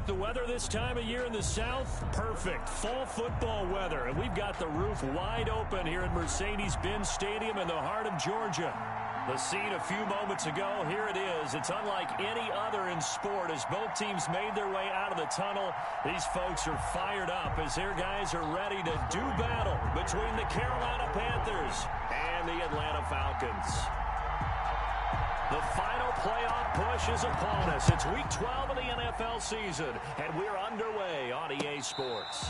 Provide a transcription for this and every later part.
The weather this time of year in the South, perfect. Fall football weather. And we've got the roof wide open here at Mercedes-Benz Stadium in the heart of Georgia. The scene a few moments ago, here it is. It's unlike any other in sport as both teams made their way out of the tunnel. These folks are fired up as their guys are ready to do battle between the Carolina Panthers and the Atlanta Falcons. The final playoff push is upon us. It's Week 12 of the NFL season, and we're underway on EA Sports.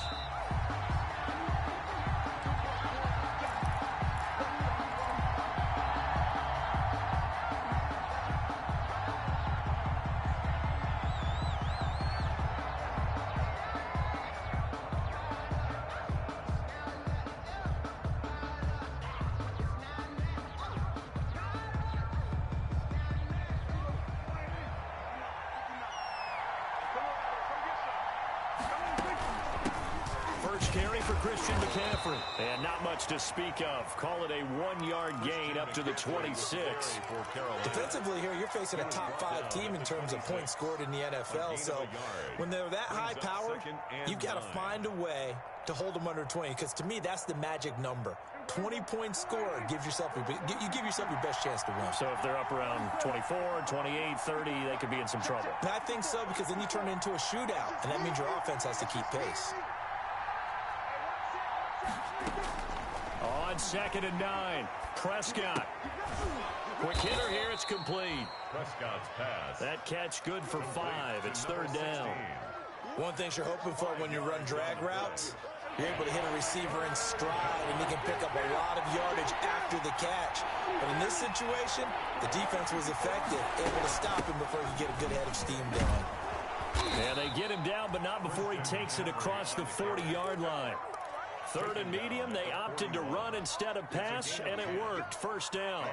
And not much to speak of. Call it a 1-yard gain up to the 26. Defensively here, you're facing a top-5 team in terms of points scored in the NFL. So when they're that high-powered, you've got to find a way to hold them under 20. Because to me, that's the magic number. 20 points scored gives yourself you give yourself your best chance to win. So if they're up around 24, 28, 30, they could be in some trouble. And I think so, because then you turn it into a shootout, and that means your offense has to keep pace. On 2nd and 9, Prescott. Quick hitter here, it's complete. Prescott's pass. That catch good for 5. It's 3rd down. One thing you're hoping for when you run drag routes, you're able to hit a receiver in stride, and he can pick up a lot of yardage after the catch. But in this situation, the defense was effective, able to stop him before he could get a good head of steam going. And they get him down, but not before he takes it across the 40-yard line. 3rd and medium, they opted to run instead of pass, and it worked. 1st down.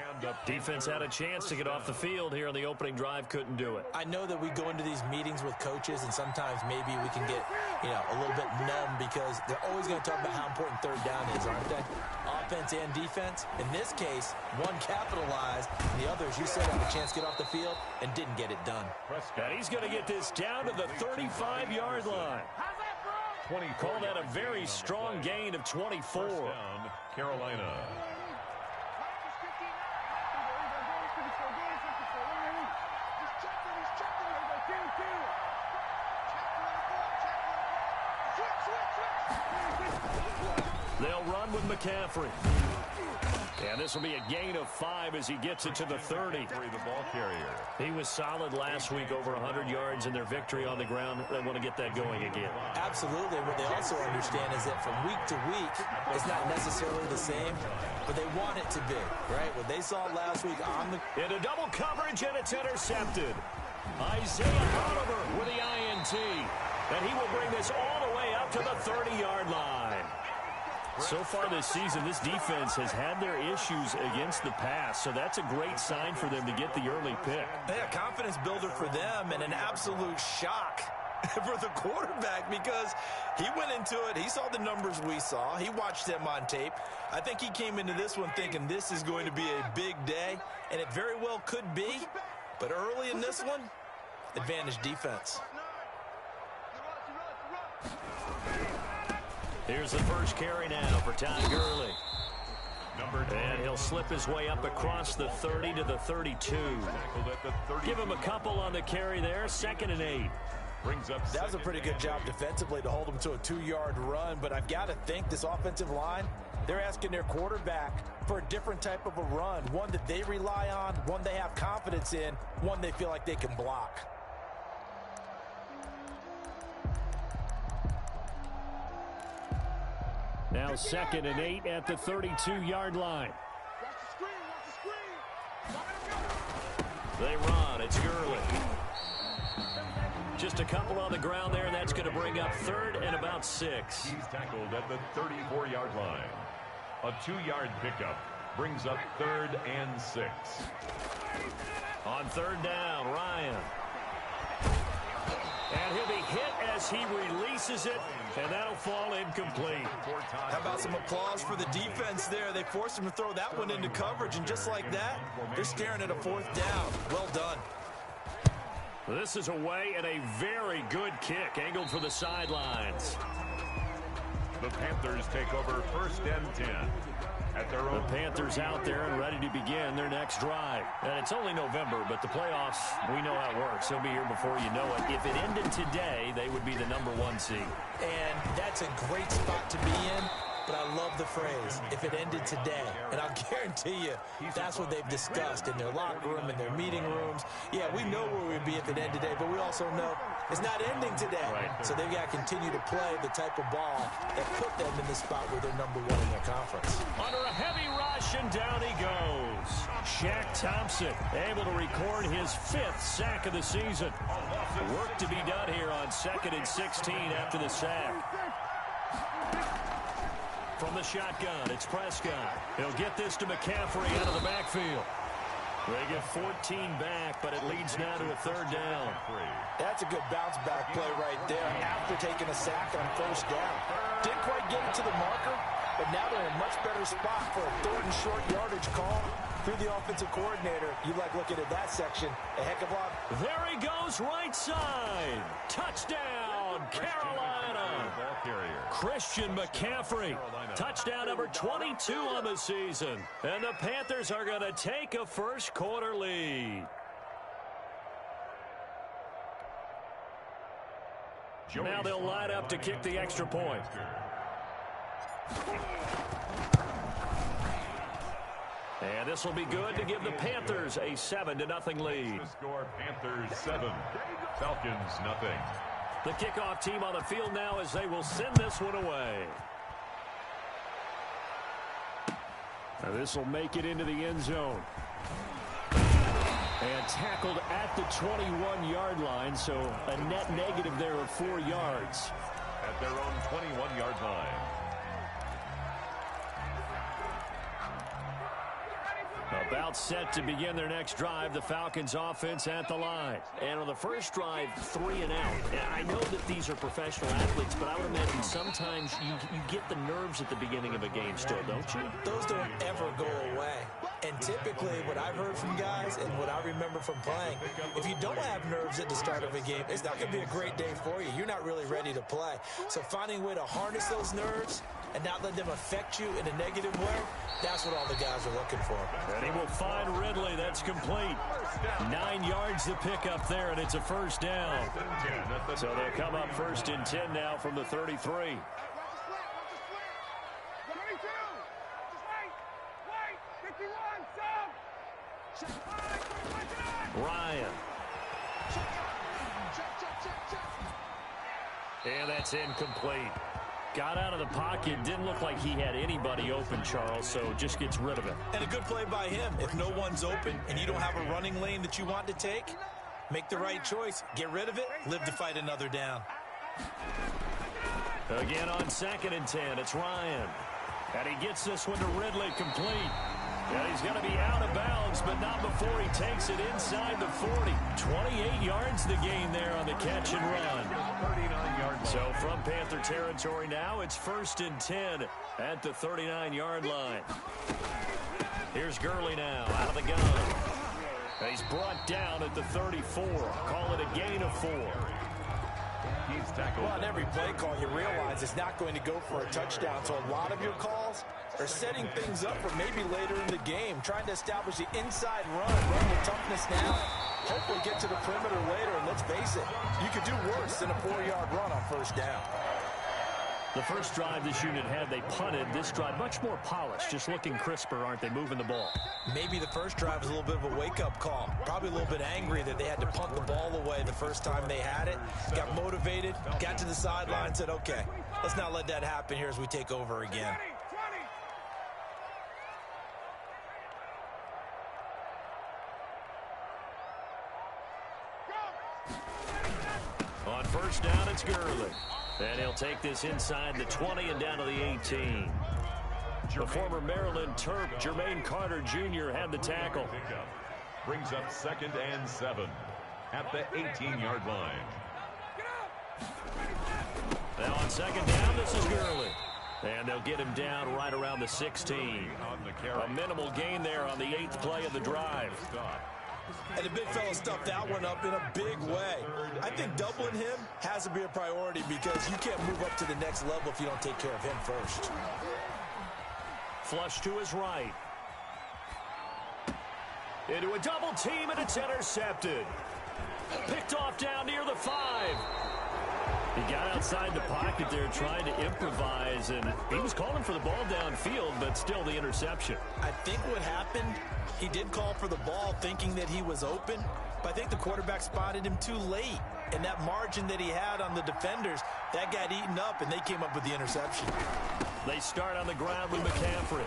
Defense had a chance to get off the field here on the opening drive, couldn't do it. I know that we go into these meetings with coaches, and sometimes maybe we can get, a little bit numb because they're always going to talk about how important 3rd down is, aren't they? Offense and defense. In this case, one capitalized, and the others, you said, had a chance to get off the field and didn't get it done. And he's going to get this down to the 35-yard line. Call that a very strong gain of 24. Down, Carolina. They'll run with McCaffrey. And this will be a gain of 5 as he gets it to the 30. The ball carrier. He was solid last week, over 100 yards in their victory on the ground. They want to get that going again. Absolutely. What they also understand is that from week to week, it's not necessarily the same, but they want it to be, right? What they saw last week on the... Into double coverage, and it's intercepted. Isaiah Oliver with the INT. And he will bring this all the way up to the 30-yard line. So far this season, this defense has had their issues against the pass, so that's a great sign for them to get the early pick. Yeah, confidence builder for them and an absolute shock for the quarterback because he went into it. He saw the numbers we saw. He watched them on tape. I think he came into this one thinking this is going to be a big day, and it very well could be. But early in this one, advantage defense. Here's the first carry now for Todd Gurley. And he'll slip his way up across the 30 to the 32. Give him a couple on the carry there. 2nd and 8. That was a pretty good job defensively to hold him to a 2-yard run. But I've got to think this offensive line, they're asking their quarterback for a different type of a run. One that they rely on, one they have confidence in, one they feel like they can block. Now 2nd and 8 at the 32-yard line. They run. It's Gurley. Just a couple on the ground there, and that's going to bring up 3rd and about 6. He's tackled at the 34-yard line. A 2-yard pickup brings up 3rd and 6. On 3rd down, Ryan. And he'll be hit as he releases it, and that'll fall incomplete. How about some applause for the defense there? They forced him to throw that one into coverage, and just like that, they're staring at a 4th down. Well done. This is away and a very good kick, angled for the sidelines. The Panthers take over 1st and 10. At their own the Panthers out there and ready to begin their next drive. And it's only November, but the playoffs, we know how it works. They'll be here before you know it. If it ended today, they would be the #1 seed. And that's a great spot to be in. But I love the phrase, if it ended today. And I'll guarantee you, that's what they've discussed in their locker room, in their meeting rooms. Yeah, we know where we'd be if it ended today, but we also know it's not ending today. Right. So they've got to continue to play the type of ball that put them in the spot where they're #1 in their conference. Under a heavy rush, and down he goes. Shaq Thompson able to record his 5th sack of the season. Work to be done here on 2nd and 16 after the sack. From the shotgun, it's Prescott. He'll get this to McCaffrey out of the backfield. They get 14 back, but it leads now to a 3rd down. That's a good bounce-back play right there after taking a sack on 1st down. Didn't quite get it to the marker, but now they're in a much better spot for a 3rd and short yardage call. Through the offensive coordinator, you like looking at that section a heck of a lot. There he goes, right side. Touchdown, Carolina. Christian McCaffrey. Touchdown number 22 on the season. And the Panthers are going to take a 1st quarter lead. Now they'll line up to kick the extra point. And this will be good to give the Panthers a 7-0 lead. The score, Panthers 7, Falcons 0. The kickoff team on the field now as they will send this one away. Now this will make it into the end zone. And tackled at the 21-yard line, so a net negative there of 4 yards. At their own 21-yard line. About set to begin their next drive, the Falcons offense at the line. And on the first drive, 3 and out. And I know that these are professional athletes, but I would imagine sometimes you get the nerves at the beginning of a game still, don't you? Those don't ever go away. And typically, what I've heard from guys and what I remember from playing, if you don't have nerves at the start of a game, it's not going to be a great day for you. You're not really ready to play. So finding a way to harness those nerves and not let them affect you in a negative way, that's what all the guys are looking for. And he will find Ridley. That's complete. 9 yards to pick up there, and it's a 1st down. So they'll come up 1st and 10 now from the 33. Ryan. And that's incomplete. Got out of the pocket. Didn't look like he had anybody open, Charles, so just gets rid of it. And a good play by him. If no one's open and you don't have a running lane that you want to take, make the right choice. Get rid of it. Live to fight another down. Again on 2nd and 10, it's Ryan. And he gets this one to Ridley, complete. And he's going to be out of bounds, but not before he takes it inside the 40. 28 yards the gain there on the catch and run. 39-yard line. So from Panther territory now, it's 1st and 10 at the 39-yard line. Here's Gurley now out of the gun. And he's brought down at the 34. Call it a gain of 4. He's tackled. Well, on every play call, you realize it's not going to go for a touchdown. So a lot of your calls are setting things up for maybe later in the game, trying to establish the inside run with toughness now. Hopefully get to the perimeter later, and let's face it, you could do worse than a 4-yard run on 1st down. The first drive this unit had, they punted. This drive, much more polished, just looking crisper, aren't they, moving the ball? Maybe the first drive was a little bit of a wake-up call. Probably a little bit angry that they had to punt the ball away the first time they had it. Got motivated, got to the sideline, said, okay, let's not let that happen here as we take over again. On 1st down, it's Gurley. And he'll take this inside the 20 and down to the 18. The former Maryland Terp, Jermaine Carter Jr. had the tackle. Brings up 2nd and 7 at the 18-yard line. Now on 2nd down, this is Gurley. And they'll get him down right around the 16. A minimal gain there on the 8th play of the drive. And the big fella stuffed that one up in a big way. I think doubling him has to be a priority because you can't move up to the next level if you don't take care of him first. Flush to his right. Into a double team, and it's intercepted. Picked off down near the 5. He got outside the pocket there trying to improvise, and he was calling for the ball downfield, but still the interception. I think what happened, he did call for the ball thinking that he was open, but I think the quarterback spotted him too late. And that margin that he had on the defenders, that got eaten up, and they came up with the interception. They start on the ground with McCaffrey.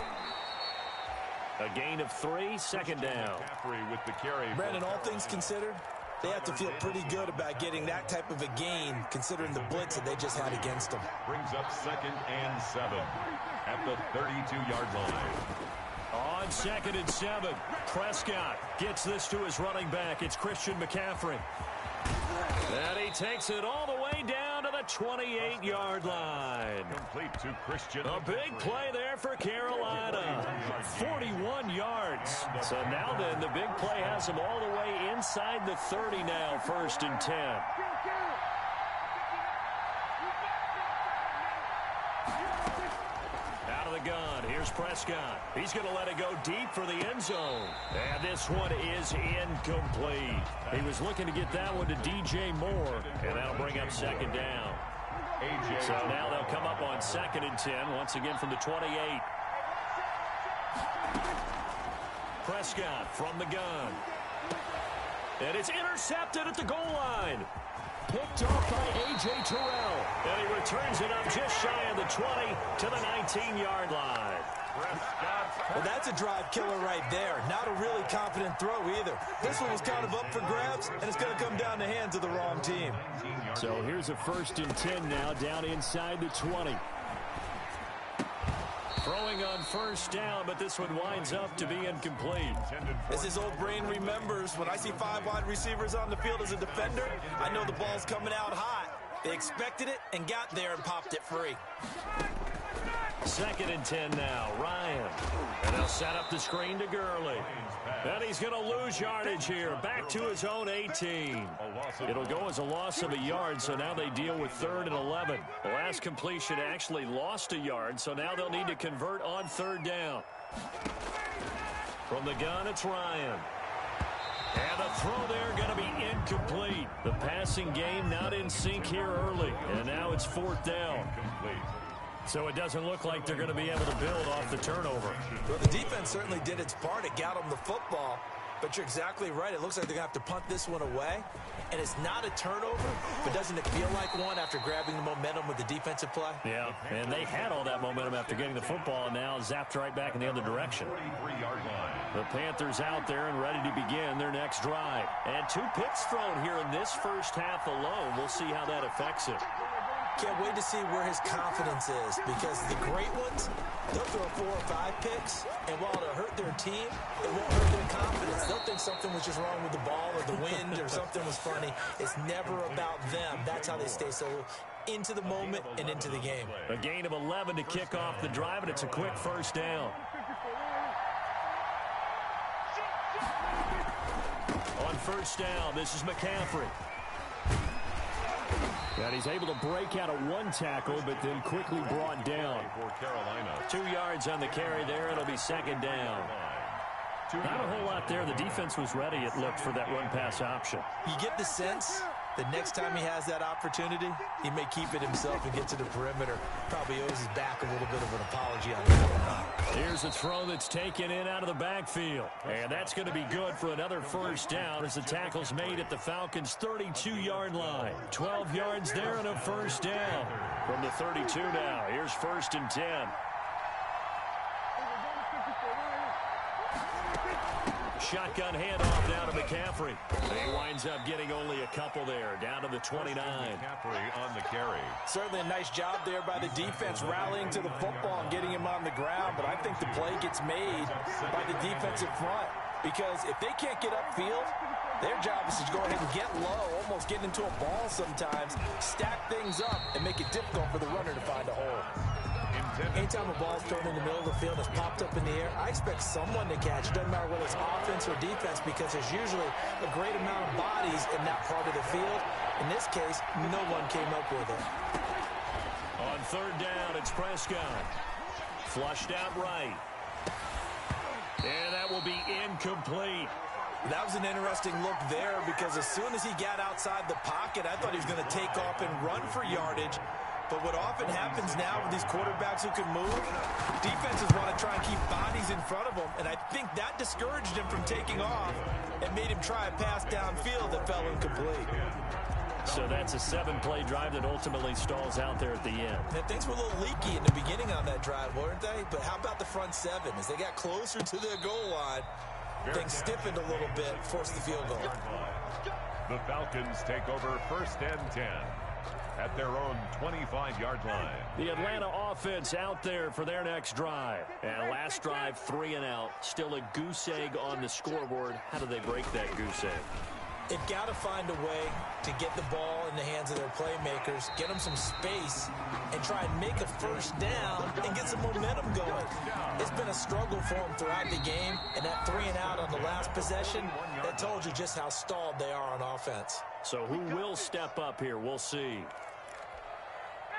A gain of 3, second down. McCaffrey with the carry. Brandon, all things considered, they have to feel pretty good about getting that type of a gain, considering the blitz that they just had against them. Brings up 2nd and 7 at the 32-yard line. On 2nd and 7, Prescott gets this to his running back. It's Christian McCaffrey. And he takes it all the way down to the 28-yard line. Complete to Christian. A big play there for Carolina. 41 yards. So now then, the big play has him all the way inside the 30 now, 1st and 10. Out of the gun, here's Prescott. He's going to let it go deep for the end zone. And this one is incomplete. He was looking to get that one to DJ Moore, and that'll bring up 2nd down. So now they'll come up on 2nd and 10, once again from the 28. Prescott from the gun. And it's intercepted at the goal line. Picked off by A.J. Terrell. And he returns it up just shy of the 20 to the 19-yard line. Well, that's a drive killer right there. Not a really confident throw either. This one was kind of up for grabs, and it's going to come down the hands of the wrong team. So here's a 1st and 10 now, down inside the 20. Throwing on 1st down, but this one winds up to be incomplete. As his old brain remembers, when I see 5 wide receivers on the field as a defender, I know the ball's coming out hot. They expected it and got there and popped it free. 2nd and 10 now, Ryan. And they'll set up the screen to Gurley. And he's going to lose yardage here, back to his own 18. It'll go as a loss of a yard, so now they deal with 3rd and 11. The last completion actually lost a yard, so now they'll need to convert on 3rd down. From the gun, it's Ryan. And the throw there going to be incomplete. The passing game not in sync here early, and now it's 4th down. So it doesn't look like they're going to be able to build off the turnover. Well, the defense certainly did its part. It got them the football. But you're exactly right. It looks like they're going to have to punt this one away. And it's not a turnover, but doesn't it feel like one after grabbing the momentum with the defensive play? Yeah, and they had all that momentum after getting the football, and now zapped right back in the other direction. The Panthers out there and ready to begin their next drive. And 2 picks thrown here in this first half alone. We'll see how that affects it. Can't wait to see where his confidence is, because the great ones, they'll throw 4 or 5 picks, and while it'll hurt their team, it won't hurt their confidence. They'll think something was just wrong with the ball or the wind or something was funny. It's never about them. That's how they stay so into the moment and into the game. A gain of 11 to kick off the drive, and it's a quick 1st down. On 1st down, this is McCaffrey. And he's able to break out of 1 tackle, but then quickly brought down. 2 yards on the carry there. It'll be 2nd down. Not a whole lot there. The defense was ready, it looked, for that run-pass option. You get the sense that next time he has that opportunity, he may keep it himself and get to the perimeter. Probably owes his back a little bit of an apology on that one. Here's a throw that's taken in out of the backfield. And that's going to be good for another 1st down as the tackle's made at the Falcons' 32-yard line. 12 yards there and a 1st down. From the 32 now, here's 1st and 10. Shotgun handoff down to McCaffrey. He winds up getting only a couple there, down to the 29. McCaffrey on the carry. Certainly a nice job there by the defense, rallying to the football and getting him on the ground. But I think the play gets made by the defensive front, because if they can't get upfield, their job is to go ahead and get low, almost get into a ball sometimes, stack things up, and make it difficult for the runner to find a hole. Anytime a ball's thrown in the middle of the field, it's popped up in the air, I expect someone to catch. It doesn't matter whether it's offense or defense, because there's usually a great amount of bodies in that part of the field. In this case, no one came up with it. On third down, it's Prescott. Flushed out right. And that will be incomplete. That was an interesting look there, because as soon as he got outside the pocket, I thought he was going to take off and run for yardage. But what often happens now with these quarterbacks who can move, defenses want to try and keep bodies in front of them, and I think that discouraged him from taking off and made him try a pass downfield that fell incomplete. So that's a 7-play drive that ultimately stalls out there at the end. And things were a little leaky in the beginning on that drive, weren't they? But how about the front seven? As they got closer to their goal line, things stiffened a little bit, forced the field goal. The Falcons take over 1st and 10 at their own 25-yard line. The Atlanta offense out there for their next drive. And last drive, 3 and out. Still a goose egg on the scoreboard. How do they break that goose egg? They've got to find a way to get the ball in the hands of their playmakers, get them some space, and try and make a first down and get some momentum going. It's been a struggle for them throughout the game, and that 3 and out on the last possession, that told you just how stalled they are on offense. So who will step up here? We'll see.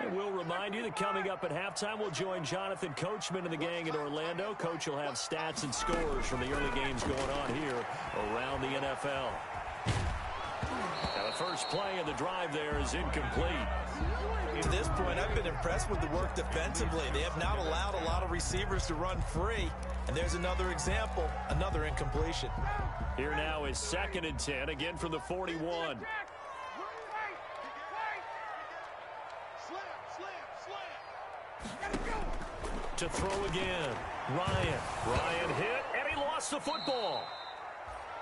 And we'll remind you that coming up at halftime, we'll join Jonathan Coachman and the gang in Orlando. Coach will have stats and scores from the early games going on here around the NFL. Now the first play of the drive there is incomplete. To this point, I've been impressed with the work defensively. They have not allowed a lot of receivers to run free. And there's another example, another incompletion. Here now is 2nd and 10, again from the 41. To throw again. Ryan hit, and he lost the football.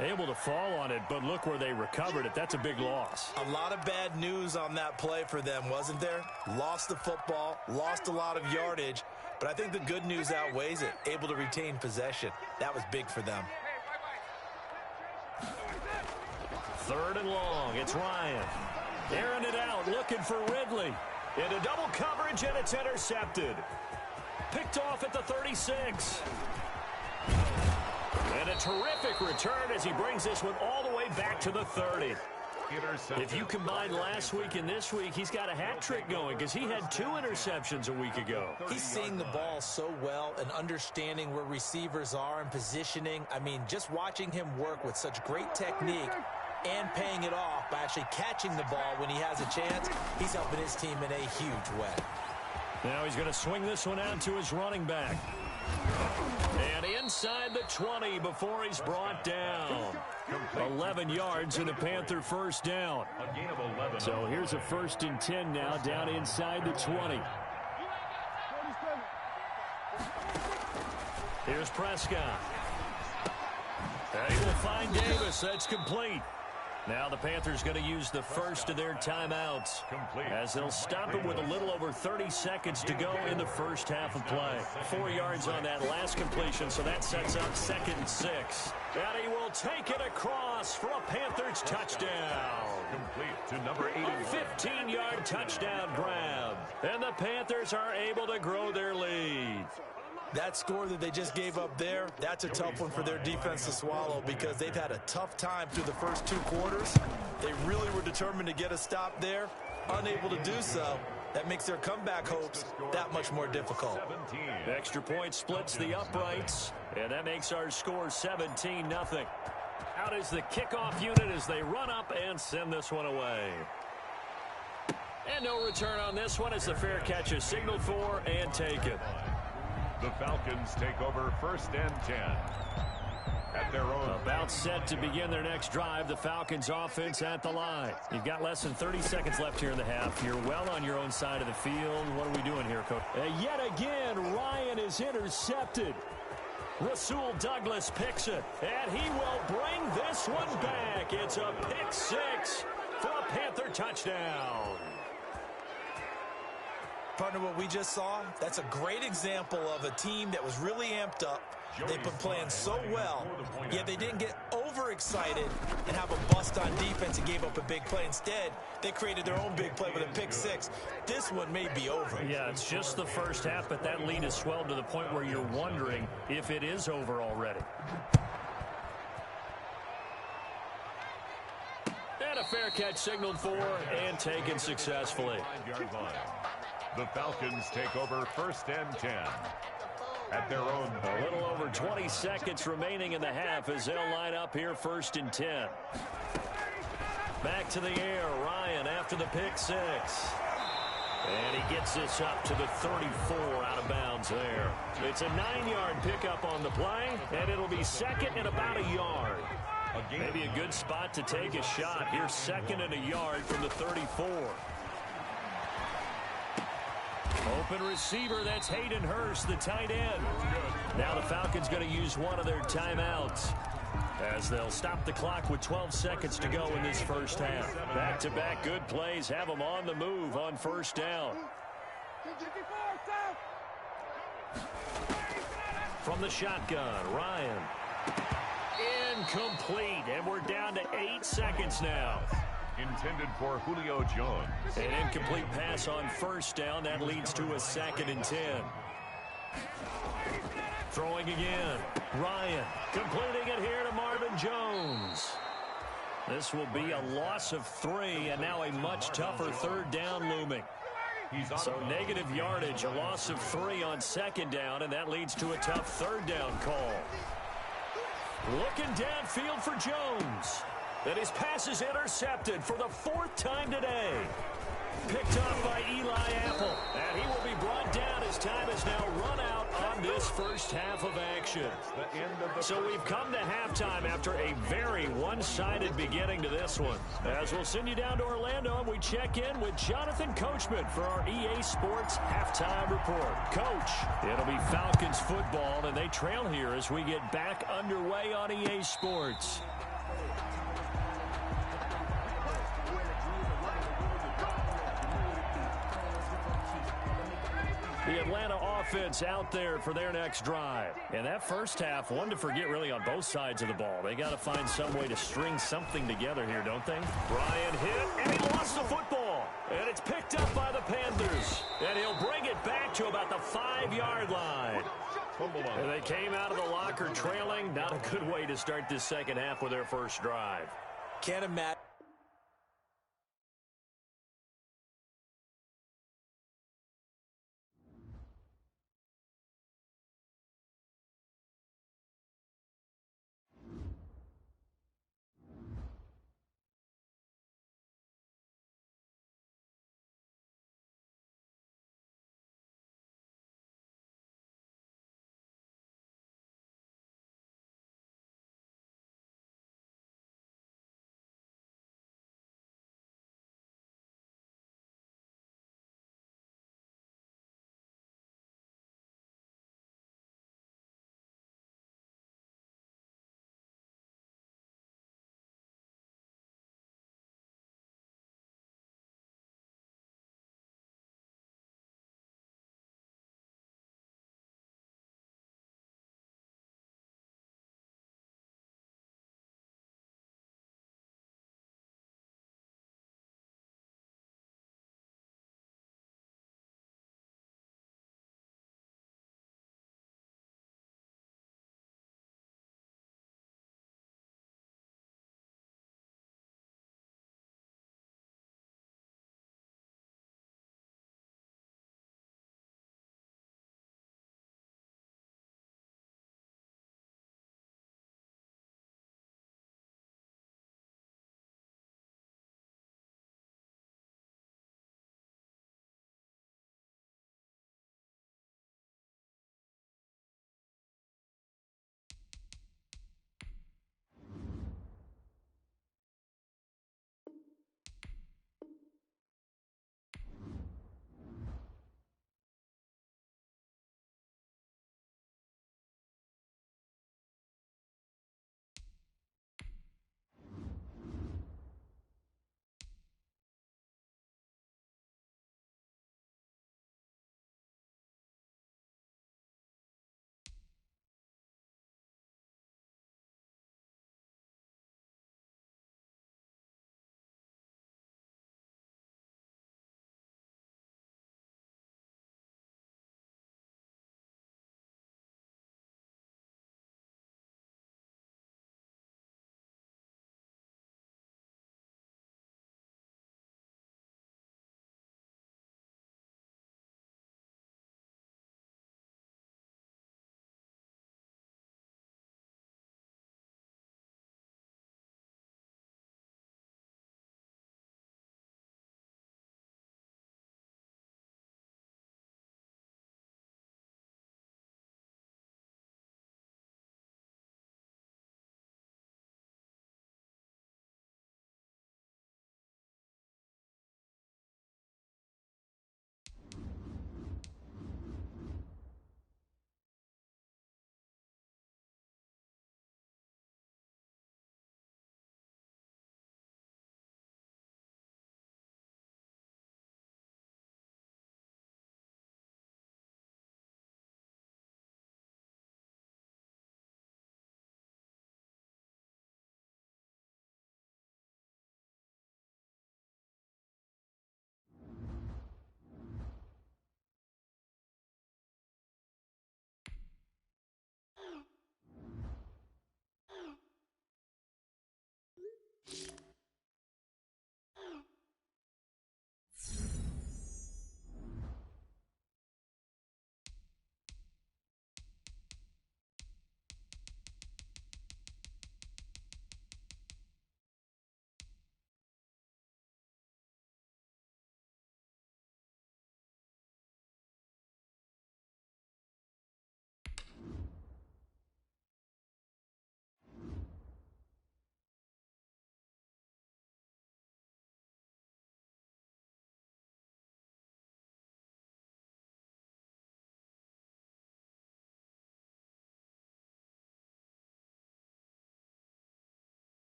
Able to fall on it, but look where they recovered it. That's a big loss. A lot of bad news on that play for them, wasn't there? Lost the football, lost a lot of yardage, but I think the good news outweighs it. Able to retain possession. That was big for them. 3rd and long. It's Ryan. Airing it out, looking for Ridley. Into double coverage, and it's intercepted. Picked off at the 36. And a terrific return as he brings this one all the way back to the 30. If you combine last week and this week, he's got a hat trick going because he had 2 interceptions a week ago. He's seeing the ball so well and understanding where receivers are and positioning. I mean, just watching him work with such great technique and paying it off by actually catching the ball when he has a chance, he's helping his team in a huge way. Now he's going to swing this one out to his running back. And inside the 20 before he's brought down. 11 yards and a Panther first down. So here's a 1st and 10 now down inside the 20. Here's Prescott. And he will find Davis. That's complete. Now the Panthers going to use the first of their timeouts as they'll stop it with a little over 30 seconds to go in the first half of play. 4 yards on that last completion, so that sets up 2nd and 6. And he will take it across for a Panthers touchdown. Complete to number 81. A 15-yard touchdown grab. And the Panthers are able to grow their lead. That score that they just gave up there, that's a tough one for their defense to swallow because they've had a tough time through the first 2 quarters. They really were determined to get a stop there, unable to do so. That makes their comeback hopes that much more difficult. The extra point splits the uprights, and that makes our score 17-0. Out is the kickoff unit as they run up and send this one away. And no return on this one as the fair catch is signaled for and taken. The Falcons take over 1st and 10 at their own. About set to begin their next drive. The Falcons offense at the line. You've got less than 30 seconds left here in the half. You're well on your own side of the field. What are we doing here, Coach? Yet again, Ryan is intercepted. Rasul Douglas picks it, and he will bring this one back. It's a pick 6 for a Panther touchdown. Partner, what we just saw, that's a great example of a team that was really amped up. They've been playing so well, yet they didn't get overexcited and have a bust on defense and gave up a big play. Instead, they created their own big play with a pick six. This one may be over. Yeah, it's just the first half, but that lead has swelled to the point where you're wondering if it is over already. And a fair catch signaled for and taken successfully. The Falcons take over 1st and 10. At their own. A little over 20 seconds remaining in the half as they'll line up here 1st and 10. Back to the air. Ryan after the pick six. And he gets this up to the 34 out of bounds there. It's a 9-yard pickup on the play, and it'll be second and about a yard. Maybe a good spot to take a shot. Here's 2nd and a yard from the 34. Open receiver, that's Hayden Hurst, the tight end. Now the Falcons going to use one of their timeouts as they'll stop the clock with 12 seconds to go in this first half. Back-to-back good plays have them on the move on 1st down. From the shotgun, Ryan. Incomplete, and we're down to 8 seconds now. Intended for Julio Jones. An incomplete pass on 1st down. That leads to a 2nd and 10. Throwing again. Ryan completing it here to Marvin Jones. This will be a loss of 3, and now a much tougher 3rd down looming. So negative yardage, a loss of 3 on 2nd down, and that leads to a tough 3rd down call. Looking downfield for Jones. And his pass is intercepted for the 4th time today. Picked off by Eli Apple. And he will be brought down as time has now run out on this first half of action. So we've come to halftime after a very one-sided beginning to this one. As we'll send you down to Orlando and we check in with Jonathan Coachman for our EA Sports Halftime Report. Coach, it'll be Falcons football, and they trail here as we get back underway on EA Sports. The Atlanta offense out there for their next drive. And that first half, one to forget really on both sides of the ball. They got to find some way to string something together here, don't they? Ryan hit, and he lost the football. And it's picked up by the Panthers. And he'll bring it back to about the 5-yard line. And they came out of the locker trailing. Not a good way to start this second half with their first drive. Can't imagine.